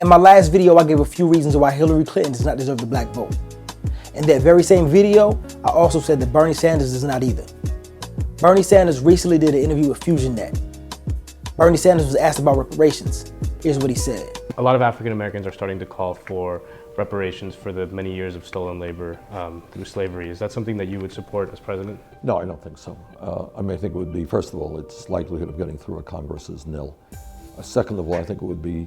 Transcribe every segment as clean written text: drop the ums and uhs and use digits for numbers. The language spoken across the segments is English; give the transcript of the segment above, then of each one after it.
In my last video, I gave a few reasons why Hillary Clinton does not deserve the black vote. In that very same video, I also said that Bernie Sanders does not either. Bernie Sanders recently did an interview with FusionNet. Bernie Sanders was asked about reparations. Here's what he said. A lot of African Americans are starting to call for reparations for the many years of stolen labor through slavery. Is that something that you would support as president? No, I don't think so. I think it would be, first of all, its likelihood of getting through a Congress is nil. Second of all, I think it would be,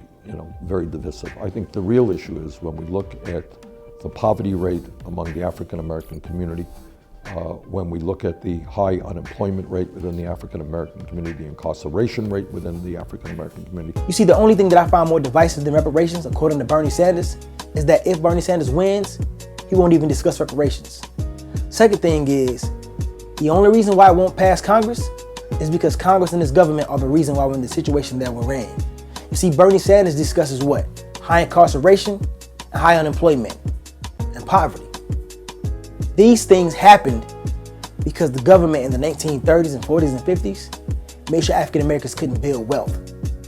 very divisive. I think the real issue is when we look at the poverty rate among the African American community, when we look at the high unemployment rate within the African American community, the incarceration rate within the African American community. You see, the only thing that I find more divisive than reparations, according to Bernie Sanders, is that if Bernie Sanders wins, he won't even discuss reparations. Second thing is, the only reason why it won't pass Congress is because Congress and this government are the reason why we're in the situation that we're in. You see, Bernie Sanders discusses what? High incarceration and high unemployment and poverty. These things happened because the government in the 1930s and 40s and 50s made sure African Americans couldn't build wealth.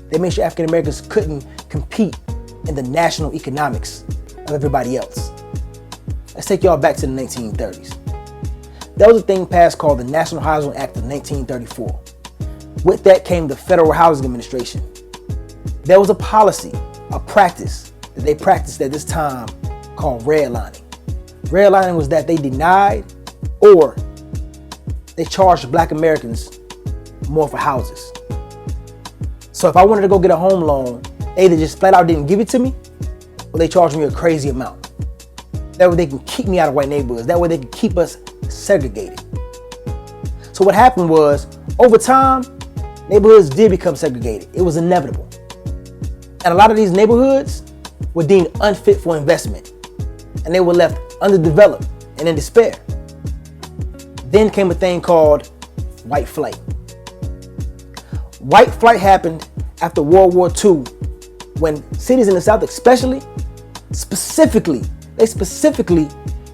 They made sure African Americans couldn't compete in the national economics of everybody else. Let's take y'all back to the 1930s. There was a thing passed called the National Housing Act of 1934. With that came the Federal Housing Administration. There was a policy, a practice that they practiced at this time called redlining. Redlining was that they denied or they charged Black Americans more for houses. So if I wanted to go get a home loan, they either just flat out didn't give it to me or they charged me a crazy amount. That way they can keep me out of white neighborhoods. That way they can keep us segregated. So what happened was, over time, neighborhoods did become segregated. It was inevitable. And a lot of these neighborhoods were deemed unfit for investment. And they were left underdeveloped and in despair. Then came a thing called white flight. White flight happened after World War II, when cities in the South specifically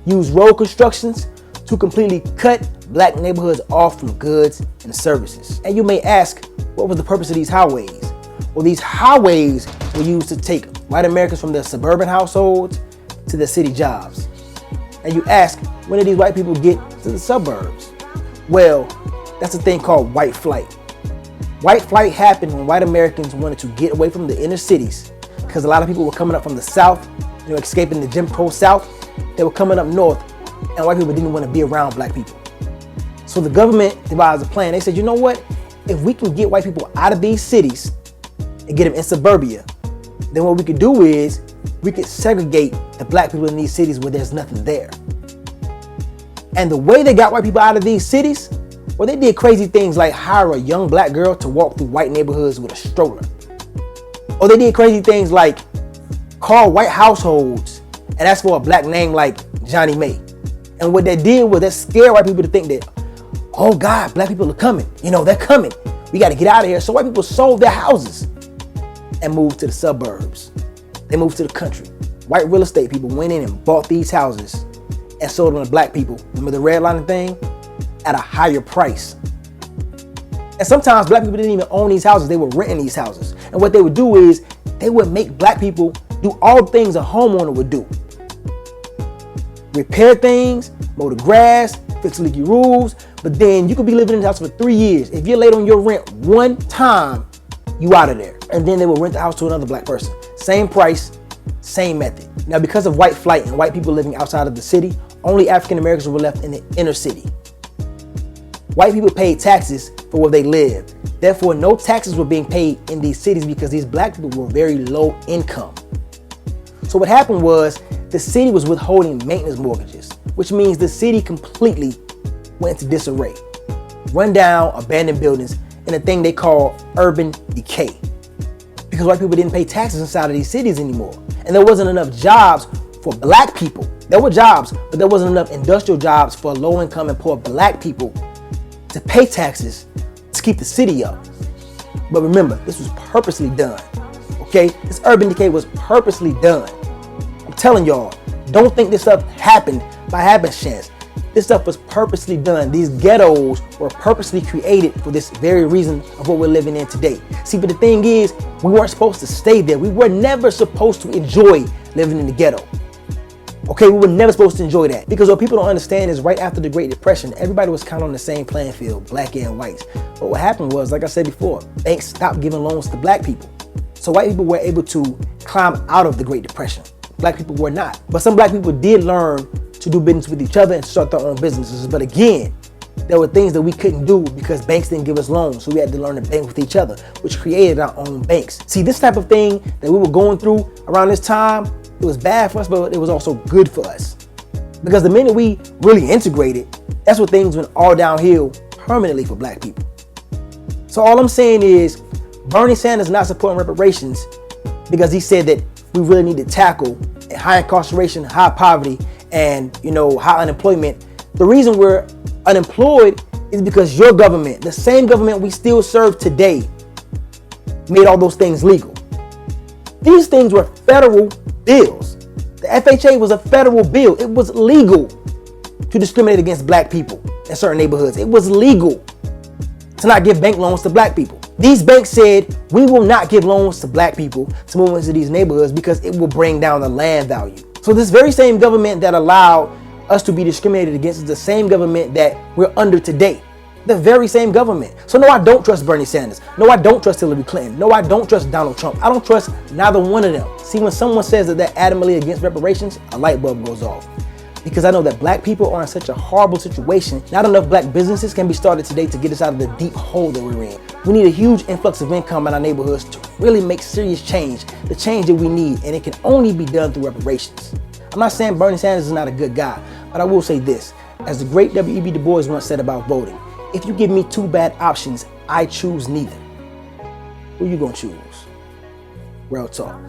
used road constructions to completely cut Black neighborhoods off from goods and services. And you may ask, what was the purpose of these highways? Well, these highways were used to take white Americans from their suburban households to their city jobs. And you ask, when did these white people get to the suburbs? Well, that's a thing called white flight. White flight happened when white Americans wanted to get away from the inner cities, because a lot of people were coming up from the South, escaping the Jim Crow South. They were coming up north, and white people didn't want to be around Black people. So the government devised a plan. They said, you know what? If we can get white people out of these cities and get them in suburbia, then what we could do is we could segregate the Black people in these cities where there's nothing there. And the way they got white people out of these cities, well, they did crazy things like hire a young Black girl to walk through white neighborhoods with a stroller. Or they did crazy things like call white households and ask for a Black name like Johnny May. And what they did was that scared white people to think that, oh God, Black people are coming. They're coming. We got to get out of here. So white people sold their houses and moved to the suburbs. They moved to the country. White real estate people went in and bought these houses and sold them to Black people. Remember the redlining thing? At a higher price. And sometimes Black people didn't even own these houses. They were renting these houses. And what they would do is they would make Black people do all the things a homeowner would do. Repair things, mow the grass, fix leaky roofs, but then you could be living in the house for 3 years. If you're late on your rent one time, you out of there. And then they will rent the house to another Black person. Same price, same method. Now, because of white flight and white people living outside of the city, only African Americans were left in the inner city. White people paid taxes for where they lived. Therefore, no taxes were being paid in these cities because these Black people were very low income. So what happened was the city was withholding maintenance mortgages, which means the city completely went into disarray. Run down, abandoned buildings, and a thing they call urban decay. Because white people didn't pay taxes inside of these cities anymore. And there wasn't enough jobs for Black people. There were jobs, but there wasn't enough industrial jobs for low income and poor Black people to pay taxes to keep the city up. But remember, this was purposely done. Okay? This urban decay was purposely done. I'm telling y'all, don't think this stuff happened by happenstance. This stuff was purposely done. These ghettos were purposely created for this very reason of what we're living in today. See, but the thing is, we weren't supposed to stay there. We were never supposed to enjoy living in the ghetto. Okay, we were never supposed to enjoy that. Because what people don't understand is right after the Great Depression, everybody was kind of on the same playing field, black and whites. But what happened was, like I said before, banks stopped giving loans to black people. So white people were able to climb out of the Great Depression. Black people were not. But some black people did learn to do business with each other and start their own businesses. But again, there were things that we couldn't do because banks didn't give us loans. So we had to learn to bank with each other, which created our own banks. See, this type of thing that we were going through around this time, it was bad for us, but it was also good for us. Because the minute we really integrated, that's when things went all downhill permanently for black people. So all I'm saying is, Bernie Sanders not supporting reparations because he said that we really need to tackle high incarceration, high poverty, and high unemployment. The reason we're unemployed is because your government, the same government we still serve today, made all those things legal. These things were federal bills. The FHA was a federal bill. It was legal to discriminate against black people in certain neighborhoods. It was legal to not give bank loans to black people. These banks said, we will not give loans to black people to move into these neighborhoods because it will bring down the land value. So this very same government that allowed us to be discriminated against is the same government that we're under today. The very same government. So no, I don't trust Bernie Sanders. No, I don't trust Hillary Clinton. No, I don't trust Donald Trump. I don't trust neither one of them. See, when someone says that they're adamantly against reparations, a light bulb goes off. Because I know that black people are in such a horrible situation. Not enough black businesses can be started today to get us out of the deep hole that we're in. We need a huge influx of income in our neighborhoods to really make serious change, the change that we need, and it can only be done through reparations. I'm not saying Bernie Sanders is not a good guy, but I will say this. As the great W.E.B. Du Bois once said about voting, if you give me two bad options, I choose neither. Who you gonna choose? Real talk.